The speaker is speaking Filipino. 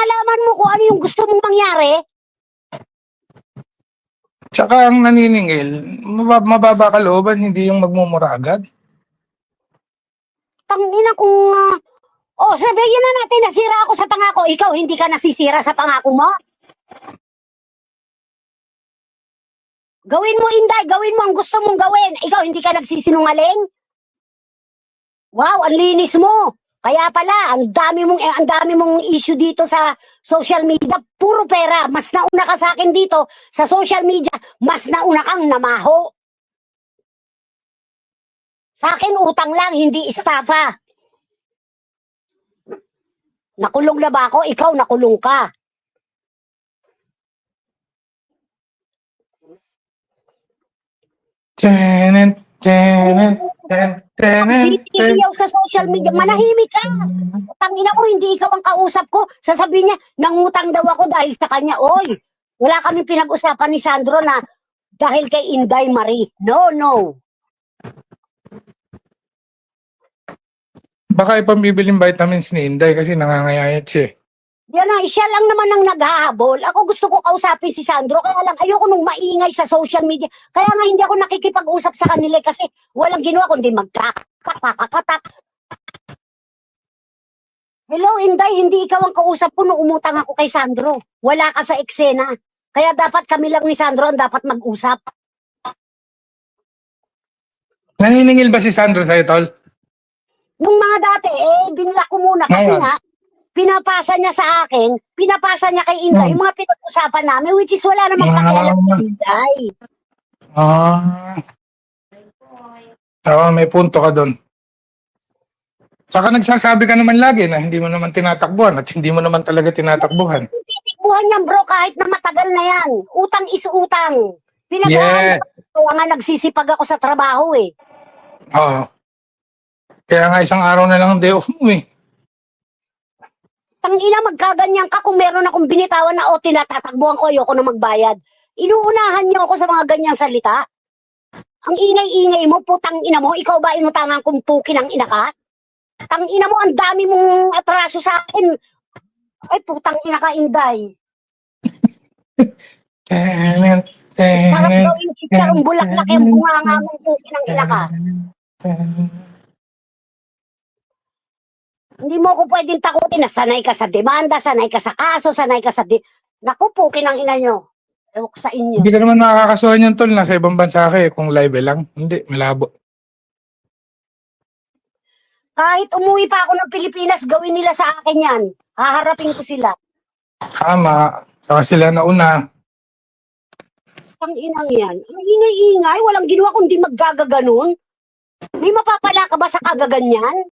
malaman mo kung ano yung gusto mong mangyari. Tsaka ang naniningil, mababa kalooban, hindi yung magmumura agad. Tangina kung... sabihin na natin nasira ako sa pangako. Ikaw, hindi ka nasisira sa pangako mo? Gawin mo, Inday. Gawin mo ang gusto mong gawin. Ikaw, hindi ka nagsisinungaling? Wow, ang linis mo. Kaya pala, ang dami mong issue dito sa social media. Puro pera. Mas nauna ka sa akin dito sa social media. Mas nauna kang namaho. Sa akin, utang lang, hindi estafa. Nakulong na ba ako? Ikaw, nakulong ka. Siniiyaw sa social media. Manahimik ka. Tangina mo, hindi ikaw ang kausap ko. Sasabihin niya, nangutang daw ako dahil sa kanya. Oy, wala kami pinag-usapan ni Sandro na dahil kay Inday Marie. No, no. Baka ipambibiling vitamins ni Inday kasi nangangayayat siya. Yan na, siya lang naman ang naghahabol. Ako gusto ko kausapin si Sandro, kaya lang ayoko nung maingay sa social media. Kaya nga hindi ako nakikipag-usap sa kanila kasi walang ginawa kundi magkakakatak. Hello, Inday, hindi ikaw ang kausap ko nung umutang ako kay Sandro. Wala ka sa eksena. Kaya dapat kami lang ni Sandro ang dapat mag-usap. Naniningil ba si Sandro sa'yo, tol? Nung mga dati, binila ko muna kasi nga, pinapasa niya sa akin, pinapasa niya kay Inday, yung mga pinag-usapan namin, which is wala namang pakialam sa Inday. May punto ka doon. Saka nagsasabi ka naman lagi na hindi mo naman tinatakbuhan at hindi mo naman talaga tinatakbuhan. Titikbuhan yan, bro, kahit na matagal na yan. Utang is utang. Pinag-aaral kaya nga nagsisipag ako sa trabaho eh. Oo. Kaya nga isang araw na lang ang day off mo eh. Tangina, magkaganyan ka kung meron akong binitawan na tinatatakbuhan ko, ayoko na magbayad. Inuunahan niyo ako sa mga ganyang salita. Ang ingay-ingay mo, putang ina mo, ikaw ba inutangan kung pukin ang ina ka? Tang ina mo, ang dami mong atraso sa akin. Ay, putang ina ka, Inday. Sarap gawin chicharong bulaklak yung bunganga mong pukin ang ina ka. Hindi mo ako pwedeng takutin na sanay ka sa demanda, sanay ka sa kaso, sanay ka sa... Naku, pukin ang ina nyo. Ewan ko sa inyo. Hindi ka naman makakasuhan yung tol, nasa ibang bansa ka eh, kung live lang. Hindi, malabo. Kahit umuwi pa ako ng Pilipinas, gawin nila sa akin yan. Haharapin ko sila. Tama. Saka sila nauna. Ang inang yan. Ang ingay-ingay, walang ginawa kundi maggagaganon. May mapapala ka ba sa kagaganyan?